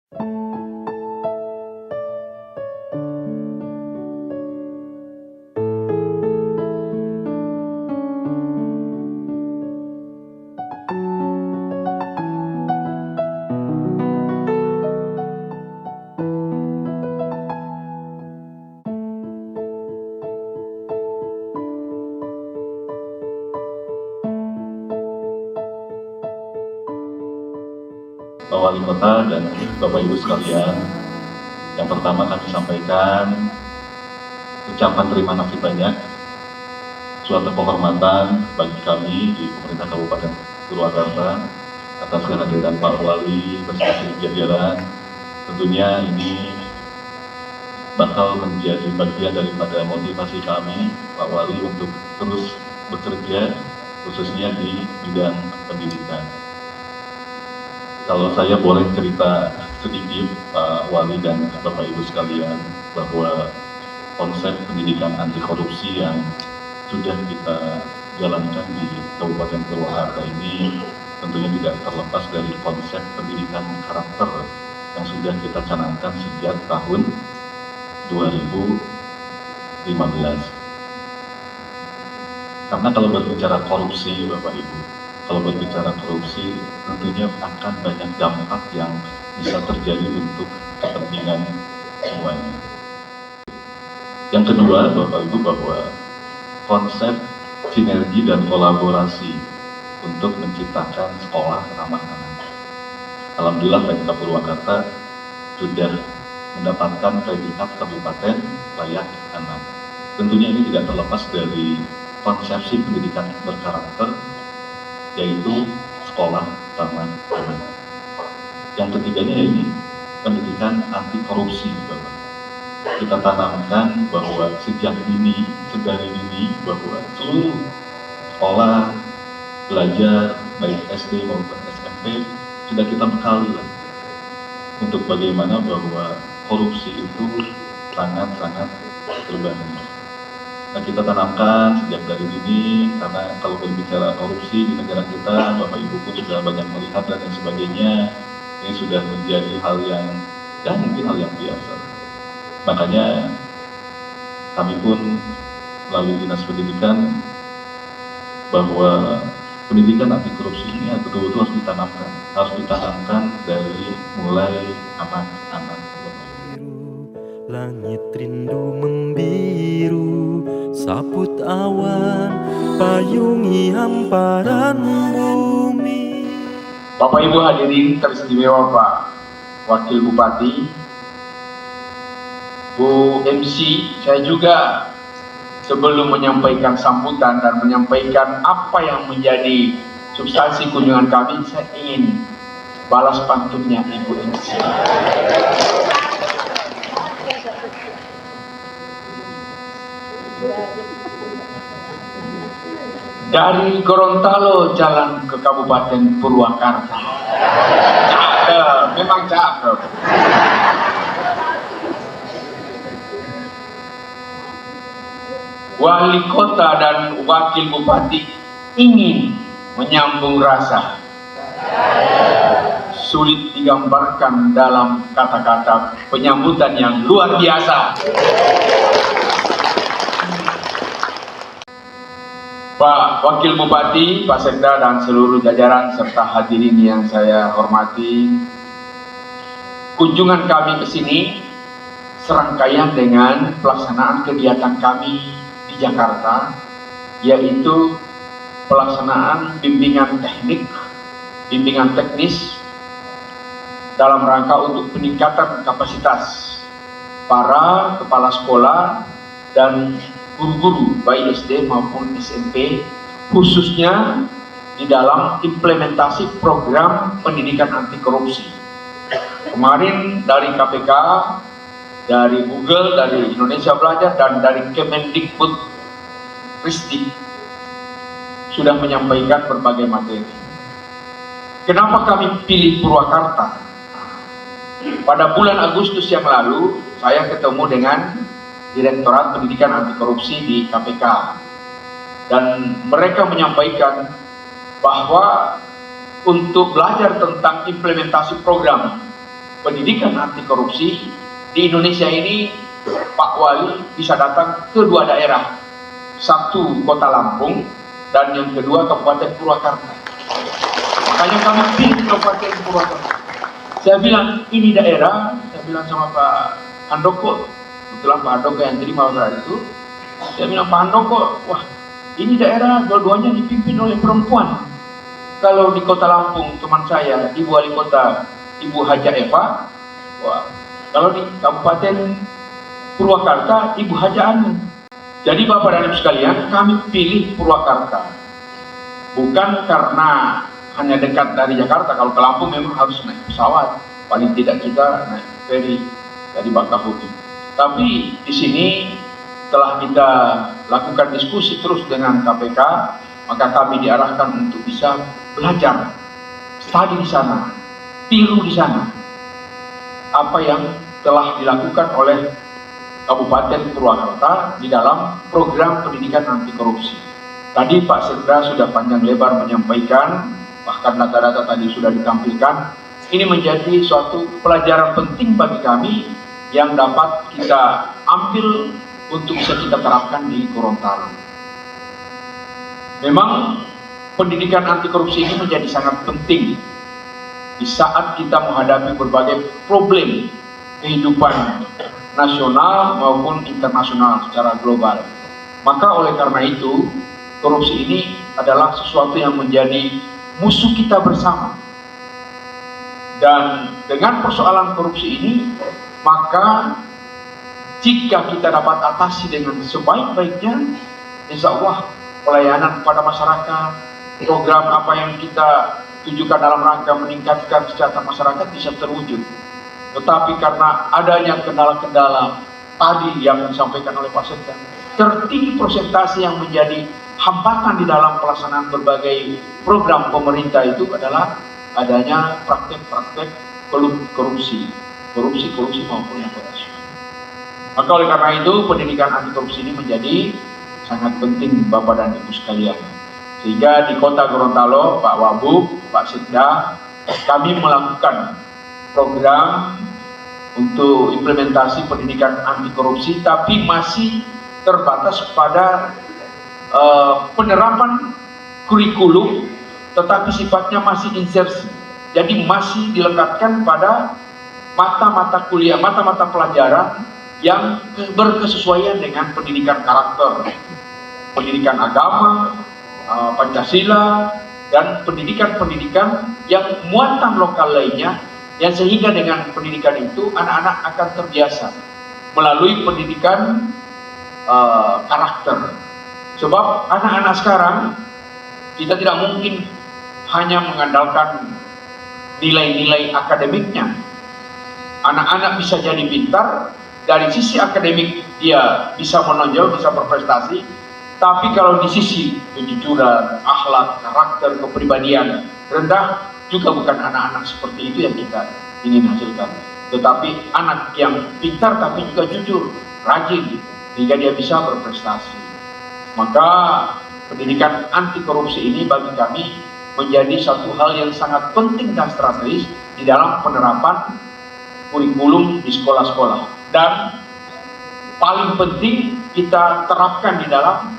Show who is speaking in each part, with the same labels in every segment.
Speaker 1: Pak Wali Kota dan Bapak Ibu sekalian, yang pertama kami sampaikan ucapan terima kasih banyak, suatu kehormatan bagi kami di pemerintah Kabupaten Purwakarta atas kehadiran Pak Wali beserta jajaran. Tentunya ini bakal menjadi bagian daripada motivasi kami, Pak Wali, untuk terus bekerja khususnya di bidang pendidikan. Kalau saya boleh cerita sedikit, Pak Wali dan Bapak Ibu sekalian, bahwa konsep pendidikan anti korupsi yang sudah kita jalankan di Kabupaten Purwakarta ini tentunya tidak terlepas dari konsep pendidikan karakter yang sudah kita canangkan sejak tahun 2015. Karena kalau berbicara korupsi, Bapak Ibu, kalau berbicara korupsi, tentunya akan banyak dampak yang bisa terjadi untuk kepentingan semuanya. Yang kedua, Bapak Ibu, bahwa konsep sinergi dan kolaborasi untuk menciptakan sekolah ramah anak. Alhamdulillah PMK Purwakarta sudah mendapatkan predikat Kabupaten Layak Anak. Tentunya ini tidak terlepas dari konsepsi pendidikan berkarakter, yaitu sekolah ramah anak. Yang ketiganya ini pendidikan anti korupsi, Bapak. Kita tanamkan bahwa sejak dini, sedari dini, bahwa seluruh sekolah, belajar, baik SD maupun SMP, sudah kita bekali lah untuk bagaimana bahwa korupsi itu sangat-sangat berbahaya. Nah, kita tanamkan sejak dari dini, karena kalau berbicara korupsi di negara kita, Bapak Ibu pun sudah banyak melihat dan lain sebagainya, ini sudah menjadi hal yang, ya mungkin hal yang biasa. Makanya kami pun melalui Dinas Pendidikan bahwa pendidikan anti korupsi ini betul-betul harus ditanamkan dari mulai anak-anak.
Speaker 2: Langit rindu membiru, saput awan, payungi hamparan bumi.
Speaker 3: Bapak Ibu hadirin teristimewa, Pak Wakil Bupati, Bu MC, saya juga sebelum menyampaikan sambutan dan menyampaikan apa yang menjadi substansi kunjungan kami, saya ingin balas pantunnya Ibu MC. Dari Gorontalo jalan ke Kabupaten Purwakarta. Cakep, memang cakep. Wali kota dan wakil bupati ingin menyambung rasa. Sulit digambarkan dalam kata-kata penyambutan yang luar biasa. Pak Wakil Bupati, Pak Sekda dan seluruh jajaran serta hadirin yang saya hormati, kunjungan kami ke sini serangkaian dengan pelaksanaan kegiatan kami di Jakarta, yaitu pelaksanaan bimbingan teknik, bimbingan teknis dalam rangka untuk peningkatan kapasitas para kepala sekolah dan guru-guru baik SD maupun SMP, khususnya di dalam implementasi program pendidikan anti korupsi. Kemarin dari KPK, dari Google, dari Indonesia Belajar, dan dari Kemendikbud Ristek sudah menyampaikan berbagai materi. Kenapa kami pilih Purwakarta? Pada bulan Agustus yang lalu, saya ketemu dengan Direktorat Pendidikan Anti Korupsi di KPK, dan mereka menyampaikan bahwa untuk belajar tentang implementasi program pendidikan anti korupsi di Indonesia ini, Pak Wali bisa datang ke 2 daerah, satu Kota Lampung dan yang kedua Kabupaten Purwakarta. Makanya kami pilih Kabupaten Purwakarta. Saya bilang ini daerah, saya bilang sama Pak Handoko, kebetulan Pak Handoko yang terima saat itu, saya bilang Pak Handoko, wah ini daerah dua-duanya dipimpin oleh perempuan. Kalau di Kota Lampung teman saya, Ibu Wali Kota, Ibu Haja Eva, wah, kalau di Kabupaten Purwakarta, Ibu Haja Anu. Jadi Bapak dan Ibu sekalian, kami pilih Purwakarta. Bukan karena hanya dekat dari Jakarta, kalau ke Lampung memang harus naik pesawat. Paling tidak kita naik ferry dari Bakahuni. Tapi di sini setelah kita lakukan diskusi terus dengan KPK, maka kami diarahkan untuk bisa belajar, studi di sana, tiru di sana apa yang telah dilakukan oleh Kabupaten Purwakarta di dalam program pendidikan anti korupsi. Tadi Pak Sekda sudah panjang lebar menyampaikan, bahkan data-data tadi sudah ditampilkan. Ini menjadi suatu pelajaran penting bagi kami yang dapat kita ambil untuk bisa kita terapkan di Gorontalo. Memang pendidikan anti korupsi ini menjadi sangat penting di saat kita menghadapi berbagai problem kehidupan nasional maupun internasional secara global. Maka oleh karena itu, korupsi ini adalah sesuatu yang menjadi musuh kita bersama. Dan dengan persoalan korupsi ini, maka jika kita dapat atasi dengan sebaik-baiknya, insya Allah pelayanan kepada masyarakat, program apa yang kita tujukan dalam rangka meningkatkan kesejahteraan masyarakat bisa terwujud. Tetapi karena adanya kendala-kendala tadi yang disampaikan oleh Pak Sekda, tertinggi persentase yang menjadi hambatan di dalam pelaksanaan berbagai program pemerintah itu adalah adanya praktek-praktek korupsi maupun yang korupsi. Maka oleh karena itu pendidikan anti korupsi ini menjadi sangat penting Bapak dan Ibu sekalian. Sehingga di Kota Gorontalo, Pak Wabub, Pak Sekda, kami melakukan program untuk implementasi pendidikan anti korupsi, tapi masih terbatas pada penerapan kurikulum, tetapi sifatnya masih insersi. Jadi masih dilekatkan pada mata-mata kuliah, mata-mata pelajaran yang berkesesuaian dengan pendidikan karakter, pendidikan agama, Pancasila, dan pendidikan-pendidikan yang muatan lokal lainnya, yang sehingga dengan pendidikan itu anak-anak akan terbiasa melalui pendidikan karakter. Sebab anak-anak sekarang kita tidak mungkin hanya mengandalkan nilai-nilai akademiknya. Anak-anak bisa jadi pintar, dari sisi akademik dia bisa menonjol, bisa berprestasi, tapi kalau di sisi kejujuran, akhlak, karakter, kepribadian rendah, juga bukan anak-anak seperti itu yang kita ingin hasilkan. Tetapi anak yang pintar tapi juga jujur, rajin, sehingga dia bisa berprestasi. Maka pendidikan anti korupsi ini bagi kami menjadi satu hal yang sangat penting dan strategis di dalam penerapan kurikulum di sekolah-sekolah. Dan paling penting kita terapkan di dalam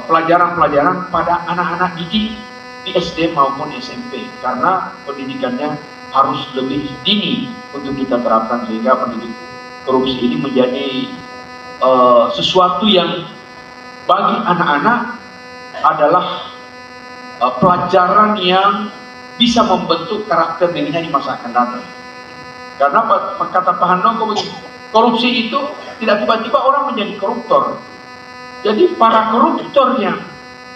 Speaker 3: pelajaran-pelajaran pada anak-anak didik di SD maupun SMP, karena pendidikannya harus lebih dini untuk kita terapkan, sehingga pendidik korupsi ini menjadi sesuatu yang bagi anak-anak adalah pelajaran yang bisa membentuk karakter dirinya di masa akan datang. Karena kata Pak Handoko begini, korupsi itu tidak tiba-tiba orang menjadi koruptor. Jadi para koruptor yang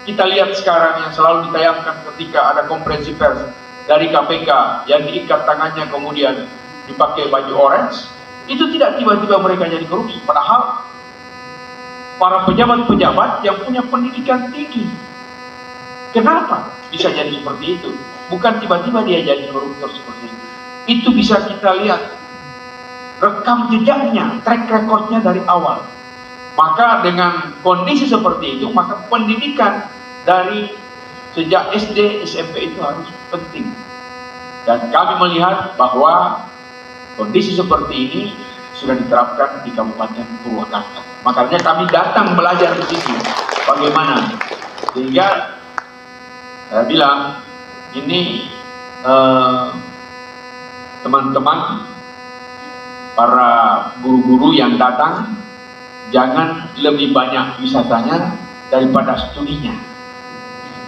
Speaker 3: kita lihat sekarang yang selalu ditayangkan ketika ada konferensi pers dari KPK yang diikat tangannya kemudian dipakai baju orange, itu tidak tiba-tiba mereka jadi korupsi. Padahal para pejabat-pejabat yang punya pendidikan tinggi. Kenapa bisa jadi seperti itu? Bukan tiba-tiba dia jadi koruptor seperti itu. Itu bisa kita lihat rekam jejaknya, track recordnya dari awal. Maka dengan kondisi seperti itu, maka pendidikan dari sejak SD, SMP itu harus penting. Dan kami melihat bahwa kondisi seperti ini sudah diterapkan di Kabupaten Purwakarta. Makanya kami datang belajar di sini bagaimana. Sehingga saya bilang ini teman-teman para guru-guru yang datang jangan lebih banyak wisatanya daripada studinya.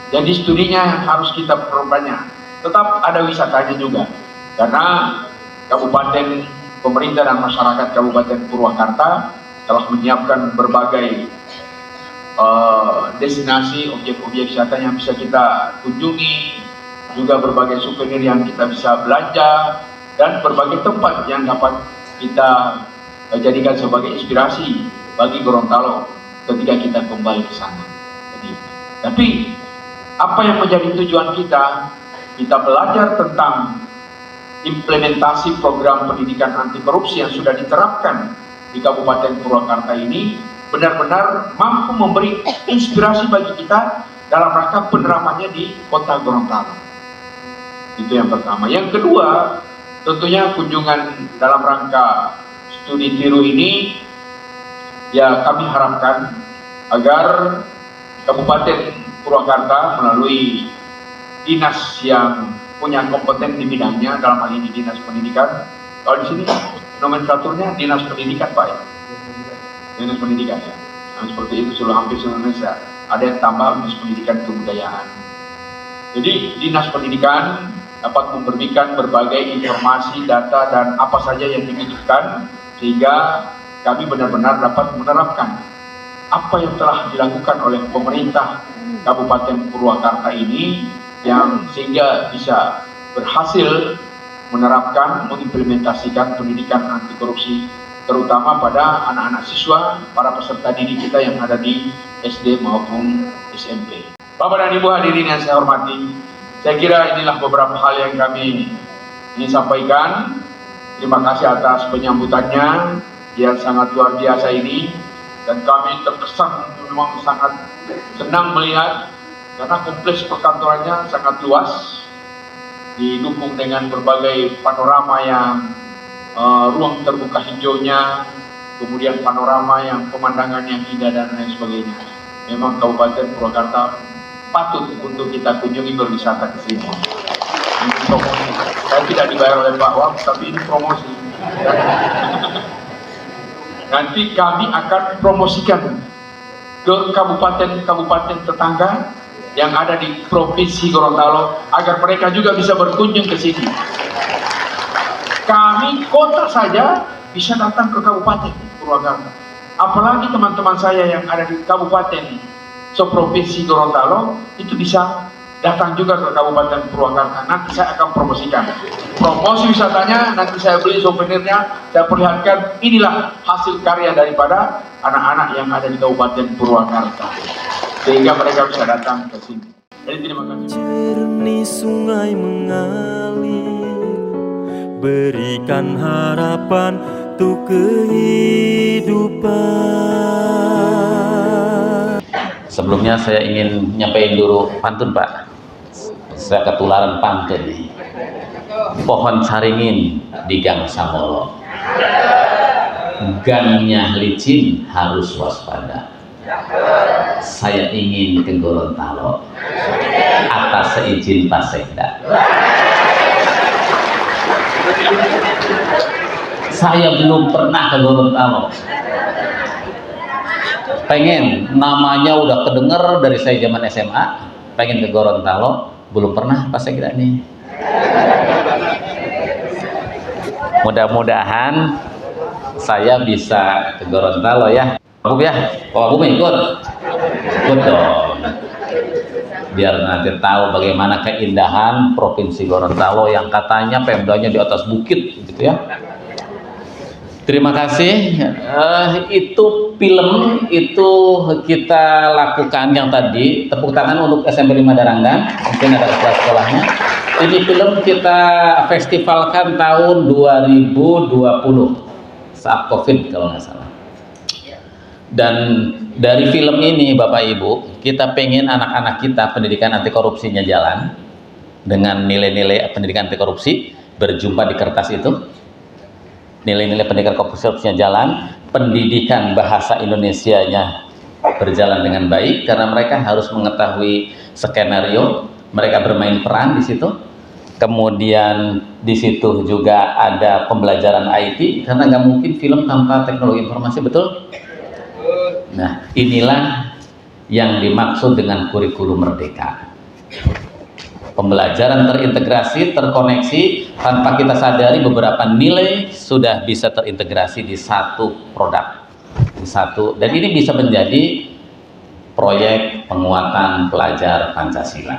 Speaker 3: Jadi studinya harus kita perbanyak. Tetap ada wisatanya juga, karena Kabupaten, pemerintah dan masyarakat Kabupaten Purwakarta telah menyiapkan berbagai destinasi, objek-objek wisata yang bisa kita kunjungi, juga berbagai souvenir yang kita bisa belanja, dan berbagai tempat yang dapat kita jadikan sebagai inspirasi bagi Gorontalo ketika kita kembali ke sana. Tapi apa yang menjadi tujuan kita? Kita belajar tentang implementasi program pendidikan anti korupsi yang sudah diterapkan di Kabupaten Purwakarta ini benar-benar mampu memberi inspirasi bagi kita dalam rangka penerapannya di Kota Gorontalo. Itu yang pertama. Yang kedua, tentunya kunjungan dalam rangka studi tiru ini, ya kami harapkan agar Kabupaten Purwakarta melalui dinas yang punya kompeten di bidangnya, dalam hal ini dinas pendidikan. Kalau di sini nomenklaturnya dinas pendidikan, Pak, ya? Dinas pendidikan, ya. Nah, seperti itu hampir seluruh Indonesia. Ada yang tambah dinas pendidikan kebudayaan. Jadi dinas pendidikan dapat memberikan berbagai informasi, data, dan apa saja yang dibutuhkan, sehingga kami benar-benar dapat menerapkan apa yang telah dilakukan oleh pemerintah Kabupaten Purwakarta ini, yang sehingga bisa berhasil menerapkan, mengimplementasikan pendidikan anti korupsi, terutama pada anak-anak siswa, para peserta didik kita yang ada di SD maupun SMP. Bapak dan Ibu hadirin yang saya hormati, saya kira inilah beberapa hal yang kami ingin sampaikan. Terima kasih atas penyambutannya yang sangat luar biasa ini, dan kami terkesan memang sangat senang melihat, karena kompleks perkantorannya sangat luas, didukung dengan berbagai panorama yang ruang terbuka hijaunya, kemudian panorama yang pemandangan yang indah dan lain sebagainya. Memang Kabupaten Purwakarta patut untuk kita kunjungi berwisata ke sini. Ini promosi. Saya tidak dibayar oleh Pak Wam, tapi ini promosi. Nanti kami akan promosikan ke kabupaten-kabupaten tetangga yang ada di Provinsi Gorontalo agar mereka juga bisa berkunjung ke sini. Kami kota saja bisa datang ke Kabupaten Purwakarta. Apalagi teman-teman saya yang ada di Kabupaten Provinsi Gorontalo itu bisa datang juga ke Kabupaten Purwakarta. Nanti saya akan promosikan. Promosi wisatanya, nanti saya beli souvenirnya, saya perlihatkan inilah hasil karya daripada anak-anak yang ada di Kabupaten Purwakarta, sehingga mereka bisa datang ke sini. Jadi terima kasih.
Speaker 2: Jernih sungai mengalir, berikan harapan untuk kehidupan.
Speaker 4: Sebelumnya saya ingin nyampaikan dulu pantun, Pak. Saya ketularan pantun nih. Pohon saringin di Gang Samolo, gangnya licin harus waspada. Saya ingin ke Gorontalo atas seizin Pak Sekda. Saya belum pernah ke Gorontalo. Pengen, namanya udah kedenger dari saya zaman SMA, pengen ke Gorontalo, belum pernah Pak Sekda nih. Mudah-mudahan saya bisa ke Gorontalo ya. Pak Bu ya, Pak Bu ikut dong. Biar nanti tahu bagaimana keindahan Provinsi Gorontalo yang katanya Pemdanya di atas bukit gitu ya. Terima kasih. Itu film itu kita lakukan yang tadi. Tepuk tangan untuk SMP 5 Daranggan. Mungkin ada sekolah-sekolahnya. Ini film kita festivalkan tahun 2020 saat COVID kalau nggak salah. Dan dari film ini Bapak Ibu, kita pengen anak-anak kita pendidikan anti korupsinya jalan. dengan nilai-nilai pendidikan anti korupsi, berjumpa di kertas itu. Nilai-nilai pendidikan korupsinya jalan, pendidikan bahasa Indonesianya berjalan dengan baik karena mereka harus mengetahui skenario, mereka bermain peran di situ. Kemudian di situ juga ada pembelajaran IT karena nggak mungkin film tanpa teknologi informasi, betul? Nah, inilah yang dimaksud dengan kurikulum merdeka. Pembelajaran terintegrasi, terkoneksi, tanpa kita sadari beberapa nilai sudah bisa terintegrasi di satu produk, di satu, dan ini bisa menjadi proyek penguatan pelajar Pancasila.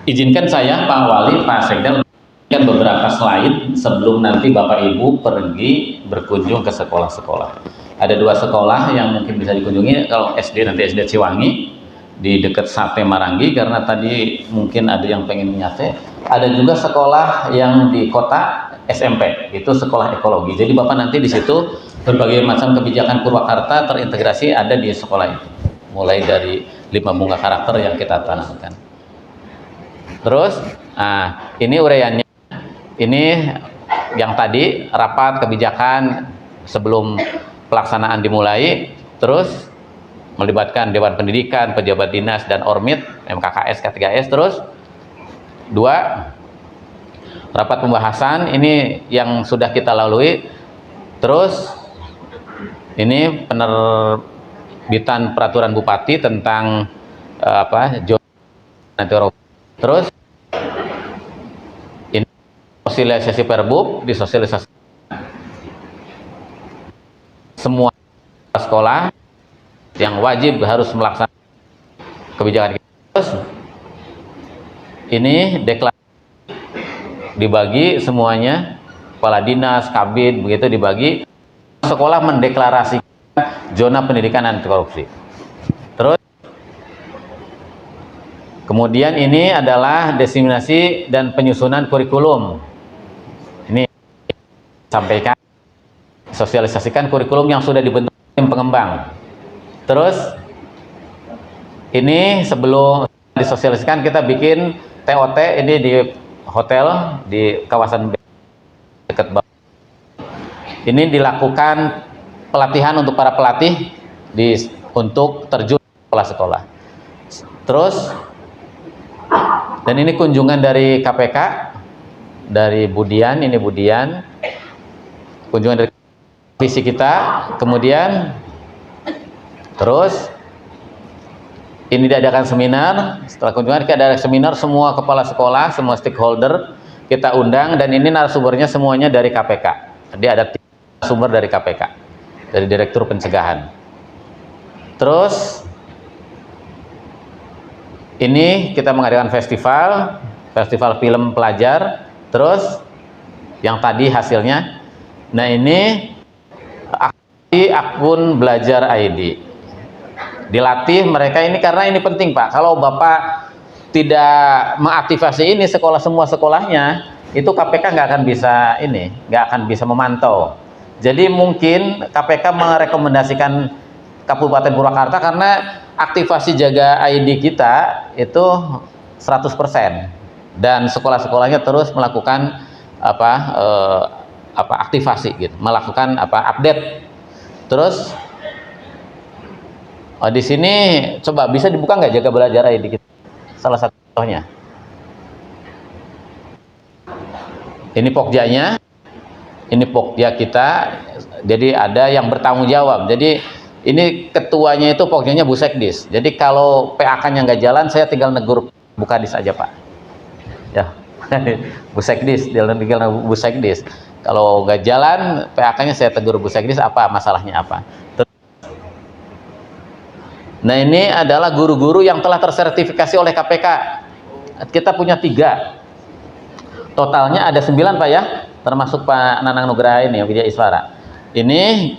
Speaker 4: Izinkan saya, Pak Wali, Pak Sekda, memberikan beberapa slide sebelum nanti Bapak Ibu pergi berkunjung ke sekolah-sekolah. Ada 2 sekolah yang mungkin bisa dikunjungi. Kalau SD, nanti SD Ciwangi di dekat Sate Marangi, karena tadi mungkin ada yang pengen nyate. Ada juga sekolah yang di kota SMP, itu sekolah ekologi. Jadi Bapak nanti di situ berbagai macam kebijakan Purwakarta terintegrasi ada di sekolah itu. Mulai dari 5 bunga karakter yang kita tanamkan. Terus, ini uraiannya. Ini yang tadi rapat kebijakan sebelum pelaksanaan dimulai. Terus melibatkan Dewan Pendidikan, pejabat dinas dan Ormit, MKKS, K3S. Terus 2, rapat pembahasan. Ini yang sudah kita lalui. Terus ini penerbitan peraturan Bupati tentang Terus ini sosialisasi Perbub, disosialisasi semua sekolah yang wajib harus melaksanakan kebijakan. Terus ini deklarasi dibagi semuanya, kepala dinas, kabid, begitu dibagi. Sekolah mendeklarasikan zona pendidikan anti korupsi. Terus kemudian ini adalah diseminasi dan penyusunan kurikulum. Ini sampaikan, sosialisasikan kurikulum yang sudah dibentuk tim pengembang. Terus ini sebelum disosialisasikan kita bikin TOT ini di hotel di kawasan dekat bawah. Ini dilakukan pelatihan untuk para pelatih untuk terjun ke sekolah-sekolah. Terus dan ini kunjungan dari KPK, dari Budian, ini Budian, kunjungan dari visi kita. Kemudian terus ini diadakan seminar. Setelah kunjungan kita ada seminar, semua kepala sekolah, semua stakeholder kita undang, dan ini narasumbernya semuanya dari KPK. Jadi ada 3 sumber dari KPK, dari Direktur Pencegahan. Terus ini kita mengadakan festival film pelajar. Terus yang tadi hasilnya, nah ini akun belajar ID dilatih mereka ini, karena ini penting Pak. Kalau Bapak tidak mengaktifasi ini semua sekolahnya, itu KPK nggak akan bisa memantau. Jadi mungkin KPK merekomendasikan Kabupaten Purwakarta karena aktivasi jaga ID kita itu 100%, dan sekolah-sekolahnya terus melakukan aktivasi gitu, melakukan update. Terus di sini coba bisa dibuka nggak jaga belajar ID kita? Salah satu contohnya. Ini pokjanya, ini pokja kita. Jadi ada yang bertanggung jawab. Jadi ini ketuanya itu pokjanya Bu Sekdis. Jadi kalau PAK-nya nggak jalan, saya tinggal negur Bu Kadis aja Pak. Ya, Bu Sekdis, tinggal Bu Sekdis. Kalau nggak jalan PAK-nya, saya tegur Bu Sekdis, apa masalahnya apa. Nah ini adalah guru-guru yang telah tersertifikasi oleh KPK. Kita punya 3. Totalnya ada 9 Pak ya, termasuk Pak Nanang Nugraha ini, Widya Iswara. Ini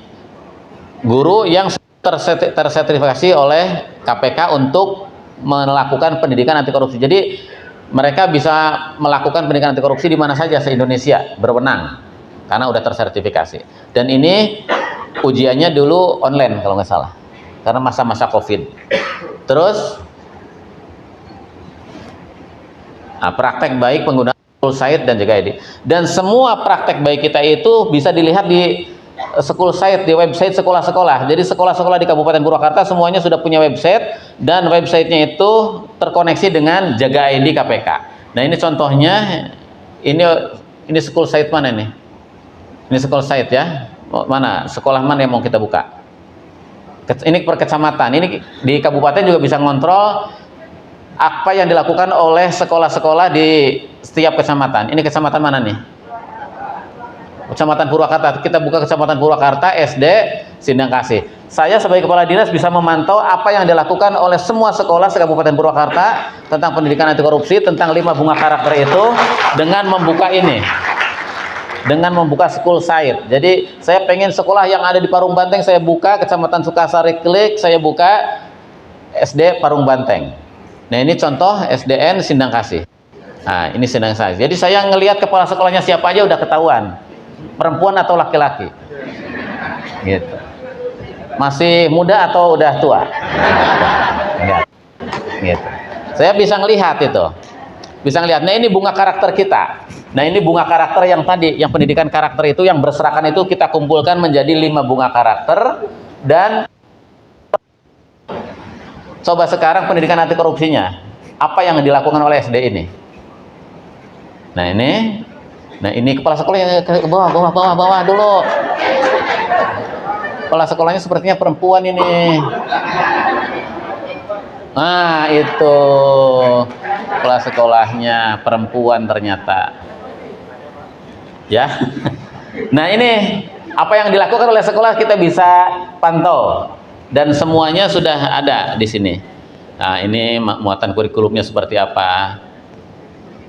Speaker 4: guru yang tersertifikasi oleh KPK untuk melakukan pendidikan anti korupsi. Jadi mereka bisa melakukan pendidikan anti korupsi di mana saja se-Indonesia, berwenang karena udah tersertifikasi. Dan ini ujiannya dulu online kalau nggak salah, karena masa-masa COVID. Terus Nah, praktek baik penggunaan school site dan jaga ID. Dan semua praktek baik kita itu bisa dilihat di school site, di website sekolah-sekolah. Jadi sekolah-sekolah di Kabupaten Purwakarta semuanya sudah punya website, dan websitenya itu terkoneksi dengan jaga ID KPK. Nah, ini contohnya, ini school site mana nih? Ini school site ya. Mana sekolah mana yang mau kita buka? Ini per kecamatan. Ini di kabupaten juga bisa ngontrol apa yang dilakukan oleh sekolah-sekolah di setiap kecamatan. Ini kecamatan mana nih? Kecamatan Purwakarta. Kita buka Kecamatan Purwakarta, SD Sindang Kasih. Saya sebagai kepala dinas bisa memantau apa yang dilakukan oleh semua sekolah se-Kabupaten Purwakarta tentang pendidikan anti korupsi, tentang 5 bunga karakter itu, dengan membuka ini, dengan membuka school site. Jadi saya pengen sekolah yang ada di Parung Banteng saya buka, Kecamatan Sukasari klik, saya buka SD Parung Banteng. Nah, ini contoh SDN Sindang Kasih. Nah, ini Sindang Kasih. Jadi saya ngelihat kepala sekolahnya siapa aja udah ketahuan, perempuan atau laki-laki. Gitu. Masih muda atau udah tua? Enggak. Gitu. Saya bisa ngelihat itu. Bisa ngelihat. Nah, ini bunga karakter kita. Nah, ini bunga karakter yang tadi, yang pendidikan karakter itu, yang berserakan itu kita kumpulkan menjadi 5 bunga karakter. Dan coba sekarang pendidikan anti korupsinya, apa yang dilakukan oleh SD ini? Nah, ini kepala sekolah yang ke bawah dulu. Kepala sekolahnya sepertinya perempuan ini. Nah, itu kepala sekolahnya perempuan ternyata. Ya. Nah, ini apa yang dilakukan oleh sekolah kita bisa pantau, dan semuanya sudah ada di sini. Nah, ini muatan kurikulumnya seperti apa.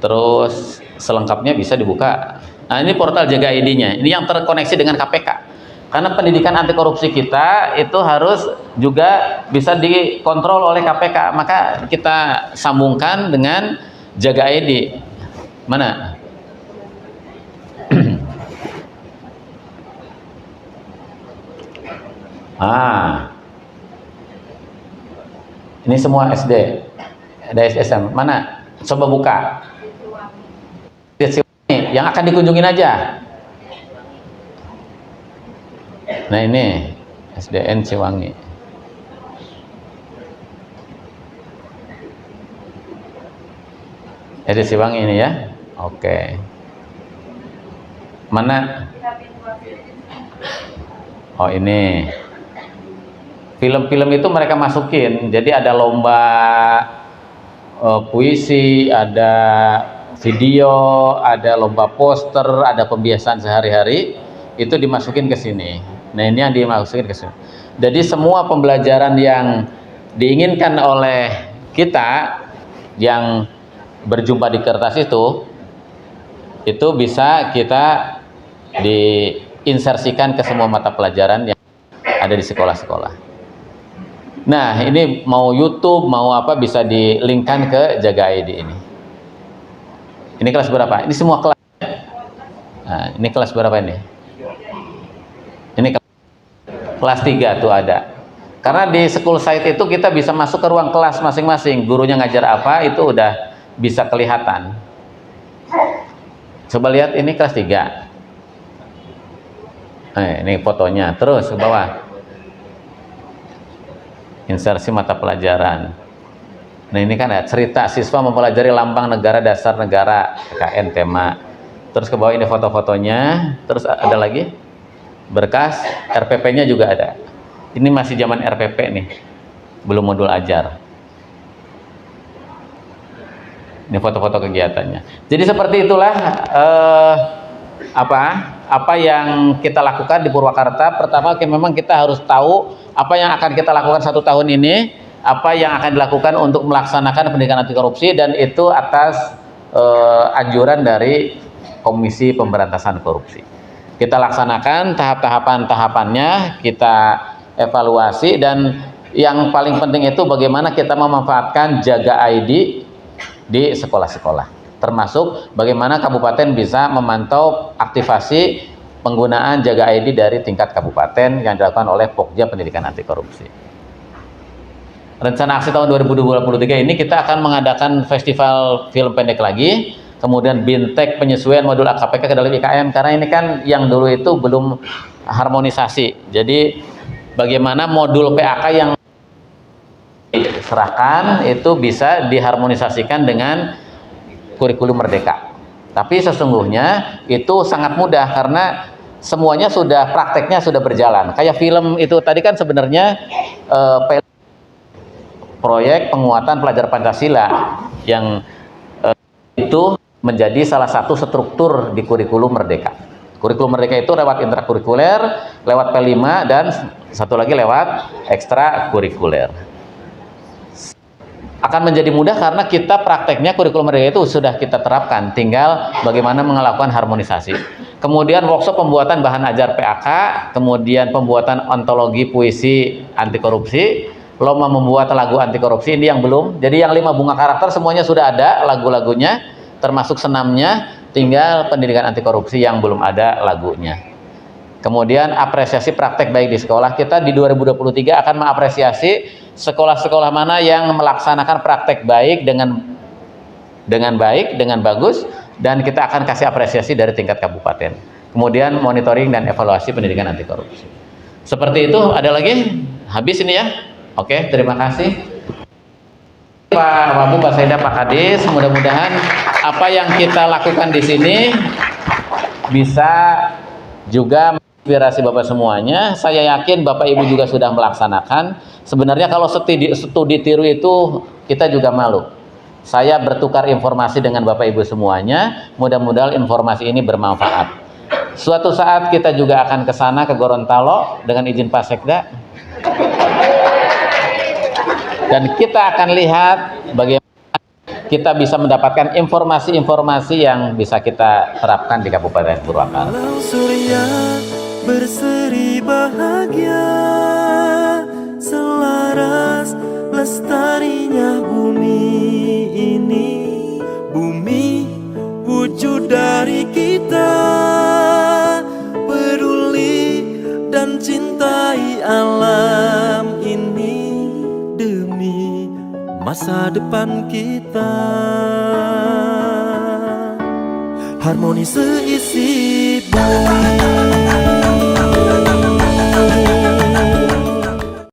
Speaker 4: Terus selengkapnya bisa dibuka. Nah, ini portal jaga ID-nya. Ini yang terkoneksi dengan KPK. Karena pendidikan anti korupsi kita itu harus juga bisa dikontrol oleh KPK. Maka kita sambungkan dengan jaga ID. Mana? Ini semua SD, ada SSM. Mana? Coba buka. Yang akan dikunjungin aja. Nah, ini SDN Ciwangi. SD Ciwangi ini ya. Oke. Mana? Oh, ini. Film-film itu mereka masukin. Jadi ada lomba puisi, ada video, ada lomba poster, ada pembiasaan sehari-hari, itu dimasukin ke sini. Nah, ini yang dimasukin ke sini. Jadi semua pembelajaran yang diinginkan oleh kita yang berjumpa di kertas itu bisa kita diinsersikan ke semua mata pelajaran yang ada di sekolah-sekolah. Nah, ini mau YouTube, mau apa, bisa di-linkkan ke jaga ID ini. Ini kelas berapa? Ini semua kelas. Nah, ini kelas berapa ini? Ini kelas 3 tuh ada. Karena di school site itu kita bisa masuk ke ruang kelas masing-masing. Gurunya ngajar apa, itu udah bisa kelihatan. Coba lihat, ini kelas 3. Ini fotonya. Terus ke bawah. Insersi mata pelajaran. Nah, ini kan ada cerita siswa mempelajari lambang negara, dasar negara, KKN tema. Terus ke bawah ini foto-fotonya. Terus ada lagi berkas RPP-nya juga ada. Ini masih zaman RPP nih, belum modul ajar. Ini foto-foto kegiatannya. Jadi seperti itulah apa yang kita lakukan di Purwakarta. Pertama, memang kita harus tahu apa yang akan kita lakukan 1 tahun ini, apa yang akan dilakukan untuk melaksanakan pendidikan anti korupsi, dan itu atas anjuran dari Komisi Pemberantasan Korupsi. Kita laksanakan tahapannya, kita evaluasi, dan yang paling penting itu bagaimana kita memanfaatkan jaga ID di sekolah-sekolah. Termasuk bagaimana kabupaten bisa memantau aktivasi penggunaan jaga ID dari tingkat kabupaten yang dilakukan oleh Pokja Pendidikan Anti Korupsi. rencana aksi tahun 2023 ini kita akan mengadakan festival film pendek lagi, kemudian bintek penyesuaian modul AKPK ke dalam IKN, karena ini kan yang dulu itu belum harmonisasi. Jadi bagaimana modul PAK yang diserahkan itu bisa diharmonisasikan dengan kurikulum Merdeka. Tapi sesungguhnya itu sangat mudah karena semuanya sudah, prakteknya sudah berjalan. Kayak film itu tadi kan sebenarnya proyek penguatan pelajar Pancasila yang itu menjadi salah satu struktur di kurikulum Merdeka. Kurikulum Merdeka itu lewat intrakurikuler, lewat P5, dan satu lagi lewat ekstrakurikuler. Akan menjadi mudah karena kita prakteknya kurikulum Merdeka itu sudah kita terapkan, tinggal bagaimana melakukan harmonisasi. Kemudian workshop pembuatan bahan ajar PAK, kemudian pembuatan ontologi puisi anti korupsi, lomba membuat lagu anti korupsi, ini yang belum. Jadi yang 5 bunga karakter semuanya sudah ada lagu-lagunya, termasuk senamnya, tinggal pendidikan anti korupsi yang belum ada lagunya. Kemudian apresiasi praktek baik di sekolah, kita di 2023 akan mengapresiasi sekolah-sekolah mana yang melaksanakan praktek baik dengan baik, dengan bagus, dan kita akan kasih apresiasi dari tingkat kabupaten. Kemudian monitoring dan evaluasi pendidikan anti korupsi. Seperti itu. Ada lagi? Habis ini ya? Oke, terima kasih Pak Wabu, Pak Saida, Pak Kadis. Mudah-mudahan apa yang kita lakukan di sini bisa juga menginspirasi Bapak semuanya. Saya yakin Bapak Ibu juga sudah melaksanakan. Sebenarnya kalau studi tiru itu kita juga malu. Saya bertukar informasi dengan Bapak Ibu semuanya. Mudah-mudahan informasi ini bermanfaat. Suatu saat kita juga akan ke sana, ke Gorontalo, dengan izin Pak Sekda. Dan kita akan lihat bagaimana kita bisa mendapatkan informasi-informasi yang bisa kita terapkan di Kabupaten Purwakarta.
Speaker 2: Malam surya berseri bahagia, selaras lestarinya bumi ini. Bumi wujud dari kita, peduli dan cintai alam ini demi masa depan kita. Harmoni seisi bumi.